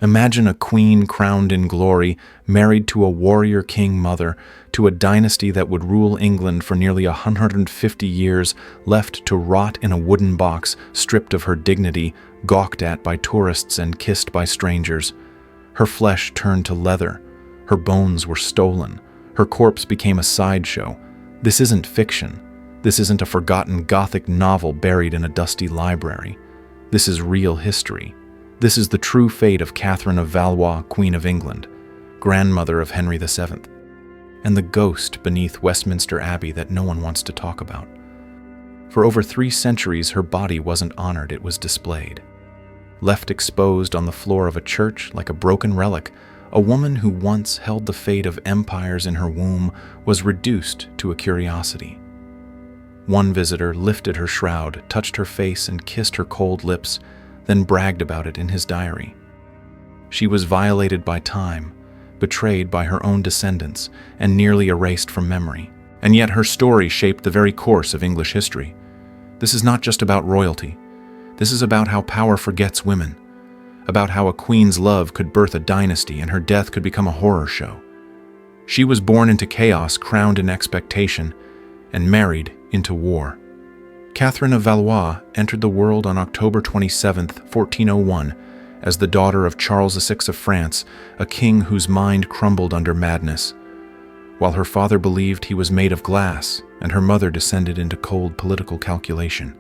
Imagine a queen crowned in glory, married to a warrior king mother, to a dynasty that would rule England for nearly 150 years, left to rot in a wooden box, stripped of her dignity, gawked at by tourists and kissed by strangers. Her flesh turned to leather. Her bones were stolen. Her corpse became a sideshow. This isn't fiction. This isn't a forgotten Gothic novel buried in a dusty library. This is real history. This is the true fate of Catherine of Valois, Queen of England, grandmother of Henry VII, and the ghost beneath Westminster Abbey that no one wants to talk about. For over 3 centuries, her body wasn't honored, it was displayed. Left exposed on the floor of a church like a broken relic, a woman who once held the fate of empires in her womb was reduced to a curiosity. One visitor lifted her shroud, touched her face, and kissed her cold lips, then bragged about it in his diary. She was violated by time, betrayed by her own descendants, and nearly erased from memory. And yet her story shaped the very course of English history. This is not just about royalty. This is about how power forgets women, about how a queen's love could birth a dynasty and her death could become a horror show. She was born into chaos, crowned in expectation, and married into war. Catherine of Valois entered the world on October 27, 1401, as the daughter of Charles VI of France, a king whose mind crumbled under madness. While her father believed he was made of glass and her mother descended into cold political calculation,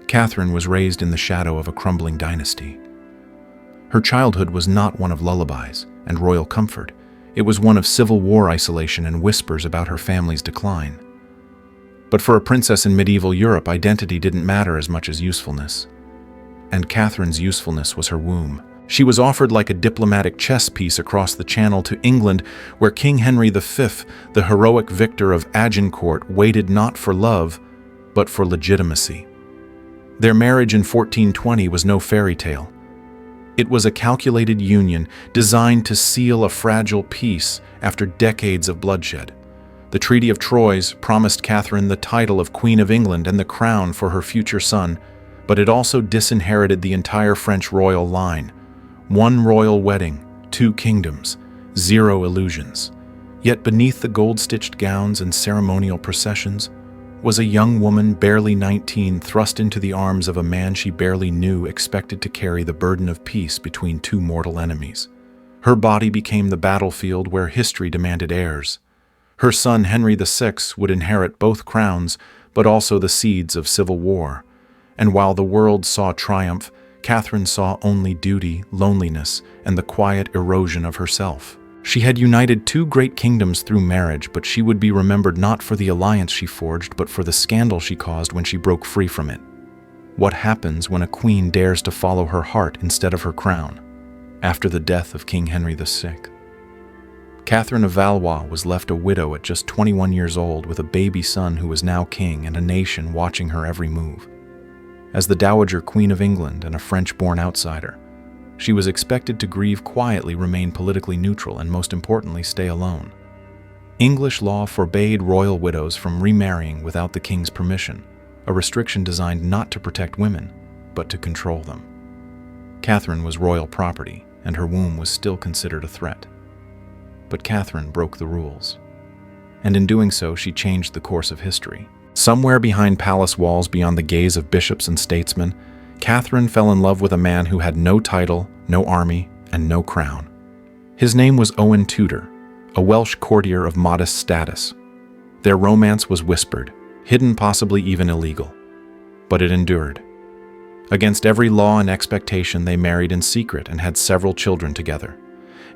Catherine was raised in the shadow of a crumbling dynasty. Her childhood was not one of lullabies and royal comfort. It was one of civil war isolation and whispers about her family's decline. But for a princess in medieval Europe, identity didn't matter as much as usefulness. And Catherine's usefulness was her womb. She was offered like a diplomatic chess piece across the channel to England, where King Henry V, the heroic victor of Agincourt, waited not for love, but for legitimacy. Their marriage in 1420 was no fairy tale. It was a calculated union designed to seal a fragile peace after decades of bloodshed. The Treaty of Troyes promised Catherine the title of Queen of England and the crown for her future son, but it also disinherited the entire French royal line. 1 royal wedding, 2 kingdoms, 0 illusions. Yet beneath the gold-stitched gowns and ceremonial processions was a young woman, barely 19, thrust into the arms of a man she barely knew, expected to carry the burden of peace between 2 mortal enemies. Her body became the battlefield where history demanded heirs. Her son Henry VI would inherit both crowns, but also the seeds of civil war. And while the world saw triumph, Catherine saw only duty, loneliness, and the quiet erosion of herself. She had united 2 great kingdoms through marriage, but she would be remembered not for the alliance she forged, but for the scandal she caused when she broke free from it. What happens when a queen dares to follow her heart instead of her crown? After the death of King Henry VI, Catherine of Valois was left a widow at just 21 years old with a baby son who was now king and a nation watching her every move. As the Dowager Queen of England and a French-born outsider, she was expected to grieve quietly, remain politically neutral, and most importantly, stay alone. English law forbade royal widows from remarrying without the king's permission, a restriction designed not to protect women, but to control them. Catherine was royal property, and her womb was still considered a threat. But Catherine broke the rules. And in doing so, she changed the course of history. Somewhere behind palace walls, beyond the gaze of bishops and statesmen, Catherine fell in love with a man who had no title, no army, and no crown. His name was Owen Tudor, a Welsh courtier of modest status. Their romance was whispered, hidden, possibly even illegal. But it endured. Against every law and expectation, they married in secret and had several children together.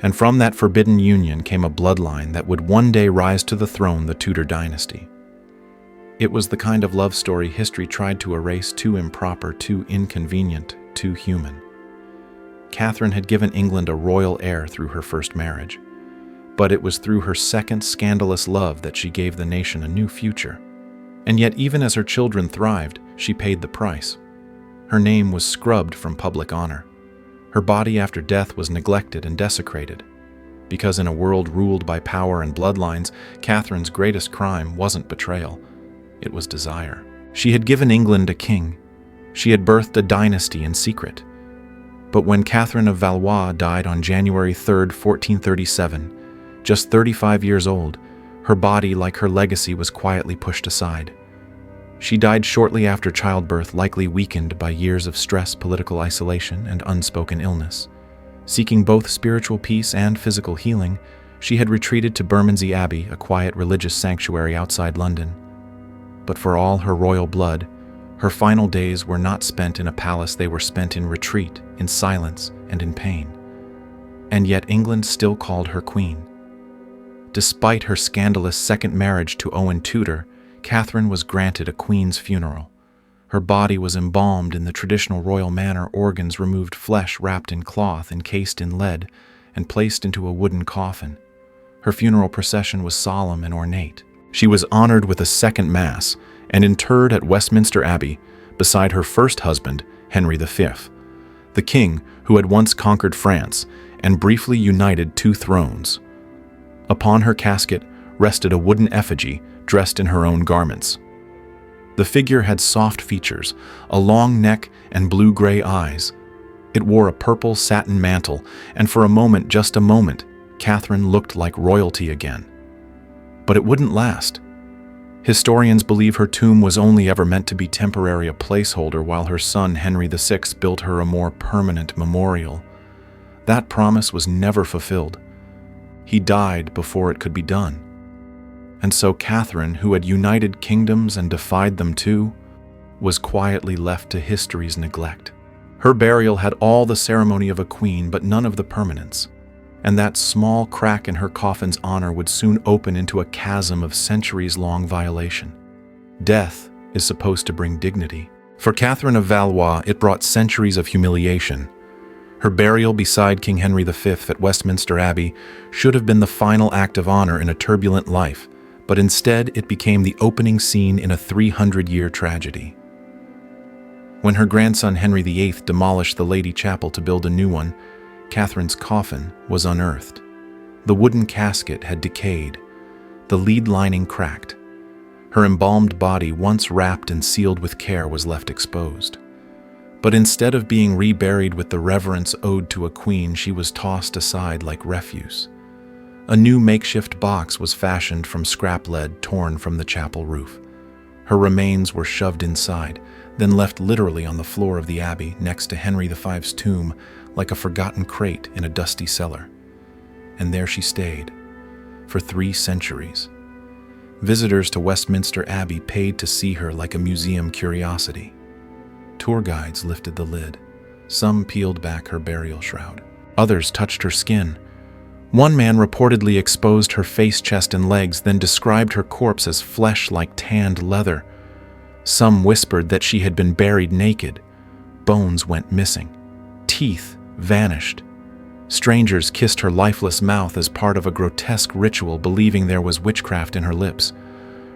And from that forbidden union came a bloodline that would one day rise to the throne, the Tudor dynasty. It was the kind of love story history tried to erase, too improper, too inconvenient, too human. Catherine had given England a royal heir through her first marriage, but it was through her second scandalous love that she gave the nation a new future. And yet, even as her children thrived, she paid the price. Her name was scrubbed from public honor. Her body after death was neglected and desecrated. Because in a world ruled by power and bloodlines, Catherine's greatest crime wasn't betrayal. It was desire. She had given England a king. She had birthed a dynasty in secret. But when Catherine of Valois died on January 3, 1437, just 35 years old, her body, like her legacy, was quietly pushed aside. She died shortly after childbirth, likely weakened by years of stress, political isolation, and unspoken illness. Seeking both spiritual peace and physical healing, she had retreated to Bermondsey Abbey, a quiet religious sanctuary outside London. But for all her royal blood, her final days were not spent in a palace. They were spent in retreat, in silence, and in pain. And yet England still called her queen. Despite her scandalous second marriage to Owen Tudor, Catherine was granted a queen's funeral. Her body was embalmed in the traditional royal manner, organs removed, flesh wrapped in cloth, encased in lead, and placed into a wooden coffin. Her funeral procession was solemn and ornate. She was honored with a second mass and interred at Westminster Abbey beside her first husband, Henry V, the king who had once conquered France and briefly united two thrones. Upon her casket rested a wooden effigy dressed in her own garments. The figure had soft features, a long neck, and blue-gray eyes. It wore a purple satin mantle, and for a moment, just a moment, Catherine looked like royalty again. But it wouldn't last. Historians believe her tomb was only ever meant to be temporary, a placeholder, while her son Henry VI built her a more permanent memorial. That promise was never fulfilled. He died before it could be done. And so Catherine, who had united kingdoms and defied them too, was quietly left to history's neglect. Her burial had all the ceremony of a queen, but none of the permanence. And that small crack in her coffin's honor would soon open into a chasm of centuries-long violation. Death is supposed to bring dignity. For Catherine of Valois, it brought centuries of humiliation. Her burial beside King Henry V at Westminster Abbey should have been the final act of honor in a turbulent life, but instead it became the opening scene in a 300-year tragedy. When her grandson Henry VIII demolished the Lady Chapel to build a new one, Catherine's coffin was unearthed. The wooden casket had decayed, the lead lining cracked. Her embalmed body, once wrapped and sealed with care, was left exposed. But instead of being reburied with the reverence owed to a queen, she was tossed aside like refuse. A new makeshift box was fashioned from scrap lead torn from the chapel roof. Her remains were shoved inside, then left literally on the floor of the abbey next to Henry V's tomb, like a forgotten crate in a dusty cellar. And there she stayed, for 3 centuries. Visitors to Westminster Abbey paid to see her like a museum curiosity. Tour guides lifted the lid. Some peeled back her burial shroud. Others touched her skin. One man reportedly exposed her face, chest, and legs, then described her corpse as flesh like tanned leather. Some whispered that she had been buried naked. Bones went missing. Teeth vanished. Strangers kissed her lifeless mouth as part of a grotesque ritual, believing there was witchcraft in her lips.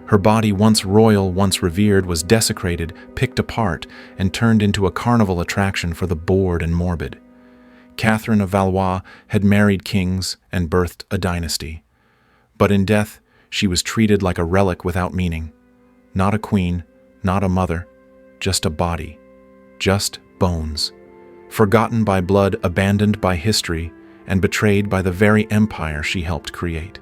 Her body, once royal, once revered, was desecrated, picked apart, and turned into a carnival attraction for the bored and morbid. Catherine of Valois had married kings and birthed a dynasty. But in death, she was treated like a relic without meaning. Not a queen, not a mother, just a body, just bones. Forgotten by blood, abandoned by history, and betrayed by the very empire she helped create.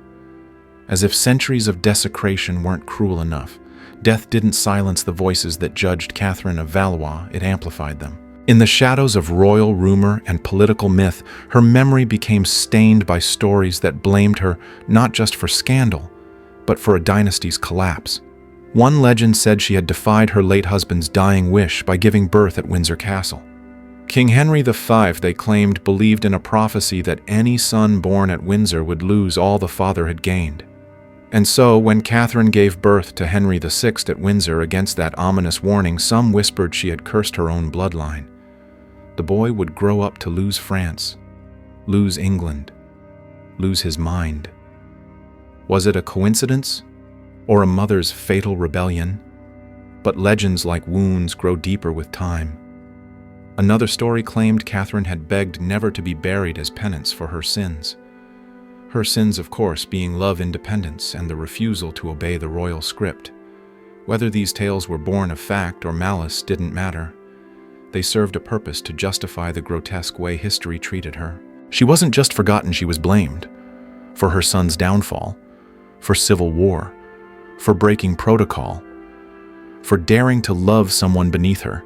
As if centuries of desecration weren't cruel enough, death didn't silence the voices that judged Catherine of Valois, it amplified them. In the shadows of royal rumor and political myth, her memory became stained by stories that blamed her not just for scandal, but for a dynasty's collapse. One legend said she had defied her late husband's dying wish by giving birth at Windsor Castle. King Henry V, they claimed, believed in a prophecy that any son born at Windsor would lose all the father had gained. And so, when Catherine gave birth to Henry VI at Windsor against that ominous warning, some whispered she had cursed her own bloodline. The boy would grow up to lose France, lose England, lose his mind. Was it a coincidence, or a mother's fatal rebellion? But legends like wounds grow deeper with time. Another story claimed Catherine had begged never to be buried as penance for her sins. Her sins, of course, being love independence and the refusal to obey the royal script. Whether these tales were born of fact or malice didn't matter. They served a purpose to justify the grotesque way history treated her. She wasn't just forgotten, she was blamed. For her son's downfall, for civil war, for breaking protocol, for daring to love someone beneath her.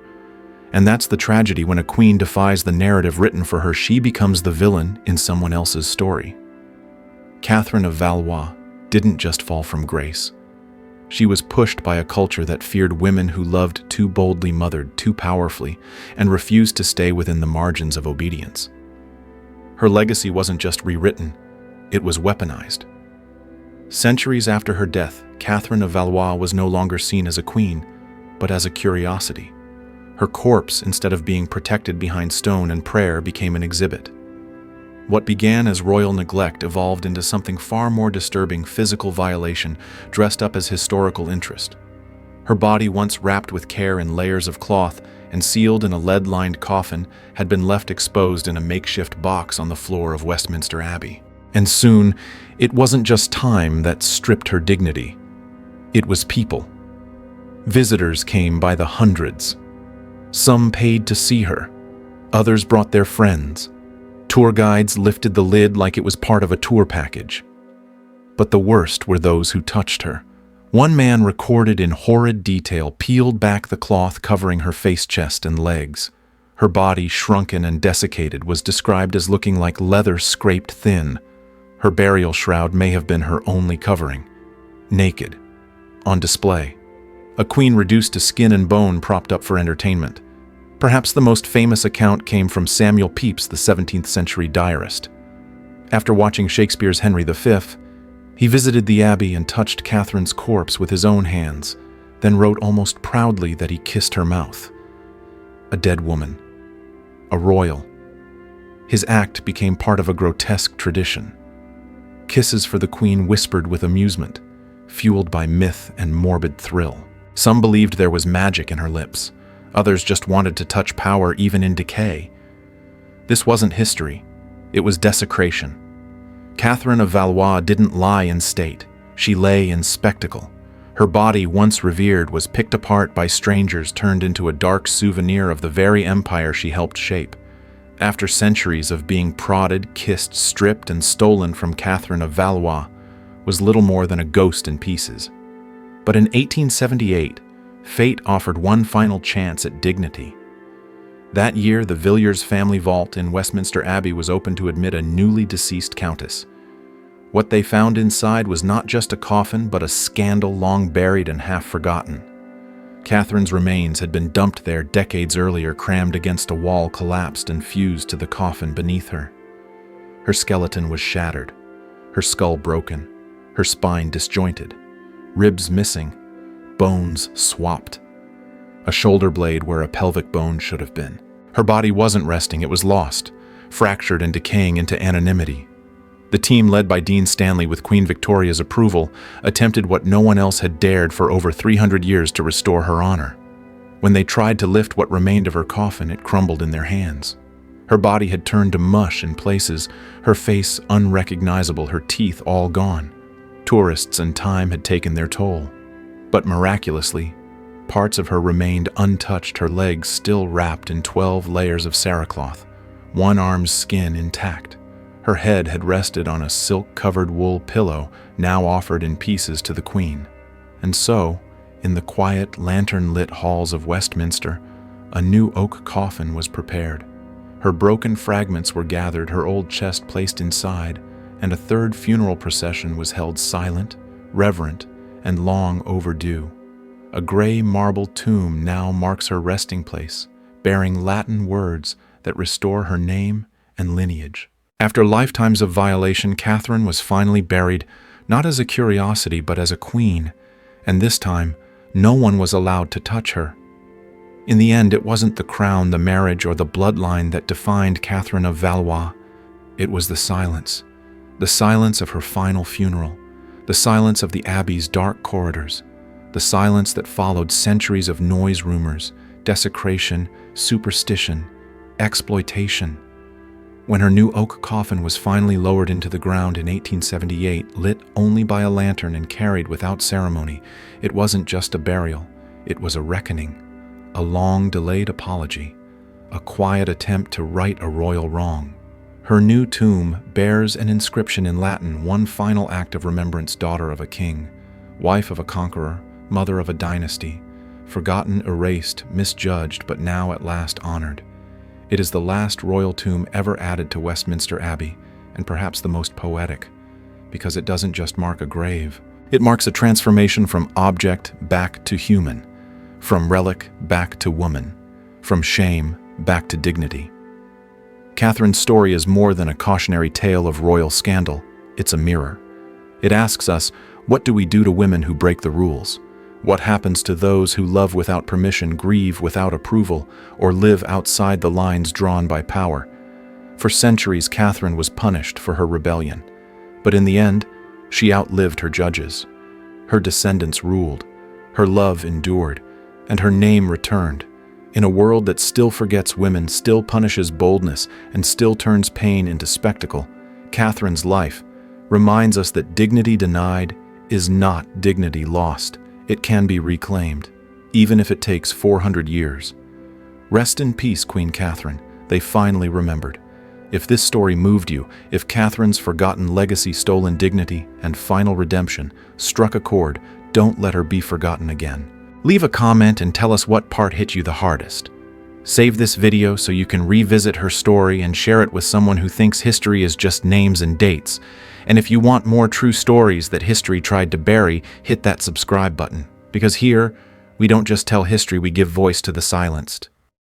And that's the tragedy: when a queen defies the narrative written for her, she becomes the villain in someone else's story. Catherine of Valois didn't just fall from grace. She was pushed by a culture that feared women who loved too boldly, mothered too powerfully, and refused to stay within the margins of obedience. Her legacy wasn't just rewritten, it was weaponized. Centuries after her death, Catherine of Valois was no longer seen as a queen, but as a curiosity. Her corpse, instead of being protected behind stone and prayer, became an exhibit. What began as royal neglect evolved into something far more disturbing: physical violation dressed up as historical interest. Her body, once wrapped with care in layers of cloth and sealed in a lead-lined coffin, had been left exposed in a makeshift box on the floor of Westminster Abbey. And soon, it wasn't just time that stripped her dignity. It was people. Visitors came by the hundreds. Some paid to see her. Others brought their friends. Tour guides lifted the lid like it was part of a tour package. But the worst were those who touched her. One man recorded in horrid detail peeled back the cloth covering her face, chest, and legs. Her body, shrunken and desiccated, was described as looking like leather scraped thin. Her burial shroud may have been her only covering. Naked. On display. A queen reduced to skin and bone, propped up for entertainment. Perhaps the most famous account came from Samuel Pepys, the 17th century diarist. After watching Shakespeare's Henry V, he visited the abbey and touched Catherine's corpse with his own hands, then wrote almost proudly that he kissed her mouth. A dead woman. A royal. His act became part of a grotesque tradition. Kisses for the queen whispered with amusement, fueled by myth and morbid thrill. Some believed there was magic in her lips. Others just wanted to touch power even in decay. This wasn't history. It was desecration. Catherine of Valois didn't lie in state. She lay in spectacle. Her body, once revered, was picked apart by strangers, turned into a dark souvenir of the very empire she helped shape. After centuries of being prodded, kissed, stripped, and stolen from, Catherine of Valois was little more than a ghost in pieces. But in 1878, fate offered one final chance at dignity. That year, the Villiers family vault in Westminster Abbey was opened to admit a newly deceased countess. What they found inside was not just a coffin, but a scandal long buried and half forgotten. Catherine's remains had been dumped there decades earlier, crammed against a wall, collapsed and fused to the coffin beneath her. Her skeleton was shattered, her skull broken, her spine disjointed, ribs missing, bones swapped. A shoulder blade where a pelvic bone should have been. Her body wasn't resting, it was lost, fractured and decaying into anonymity. The team, led by Dean Stanley with Queen Victoria's approval, attempted what no one else had dared for over 300 years to restore her honor. When they tried to lift what remained of her coffin, it crumbled in their hands. Her body had turned to mush in places, her face unrecognizable, her teeth all gone. Tourists and time had taken their toll. But miraculously, parts of her remained untouched, her legs still wrapped in 12 layers of cerecloth, one arm's skin intact. Her head had rested on a silk-covered wool pillow, now offered in pieces to the Queen. And so, in the quiet, lantern-lit halls of Westminster, a new oak coffin was prepared. Her broken fragments were gathered, her old chest placed inside, and a third funeral procession was held, silent, reverent, and long overdue. A gray marble tomb now marks her resting place, bearing Latin words that restore her name and lineage. After lifetimes of violation, Catherine was finally buried, not as a curiosity, but as a queen, and this time, no one was allowed to touch her. In the end, it wasn't the crown, the marriage, or the bloodline that defined Catherine of Valois. It was the silence of her final funeral, the silence of the Abbey's dark corridors, the silence that followed centuries of noise, rumors, desecration, superstition, exploitation. When her new oak coffin was finally lowered into the ground in 1878, lit only by a lantern and carried without ceremony, it wasn't just a burial, it was a reckoning, a long-delayed apology, a quiet attempt to right a royal wrong. Her new tomb bears an inscription in Latin, one final act of remembrance, daughter of a king, wife of a conqueror, mother of a dynasty, forgotten, erased, misjudged, but now at last honored. It is the last royal tomb ever added to Westminster Abbey, and perhaps the most poetic, because it doesn't just mark a grave. It marks a transformation from object back to human, from relic back to woman, from shame back to dignity. Catherine's story is more than a cautionary tale of royal scandal. It's a mirror. It asks us, what do we do to women who break the rules? What happens to those who love without permission, grieve without approval, or live outside the lines drawn by power? For centuries, Catherine was punished for her rebellion. But in the end, she outlived her judges. Her descendants ruled. Her love endured. And her name returned. In a world that still forgets women, still punishes boldness, and still turns pain into spectacle, Catherine's life reminds us that dignity denied is not dignity lost. It can be reclaimed, even if it takes 400 years. Rest in peace, Queen Catherine. They finally remembered. If this story moved you, if Catherine's forgotten legacy, stolen dignity, and final redemption struck a chord, don't let her be forgotten again. Leave a comment and tell us what part hit you the hardest. Save this video so you can revisit her story and share it with someone who thinks history is just names and dates. And if you want more true stories that history tried to bury, hit that subscribe button. Because here, we don't just tell history, we give voice to the silenced.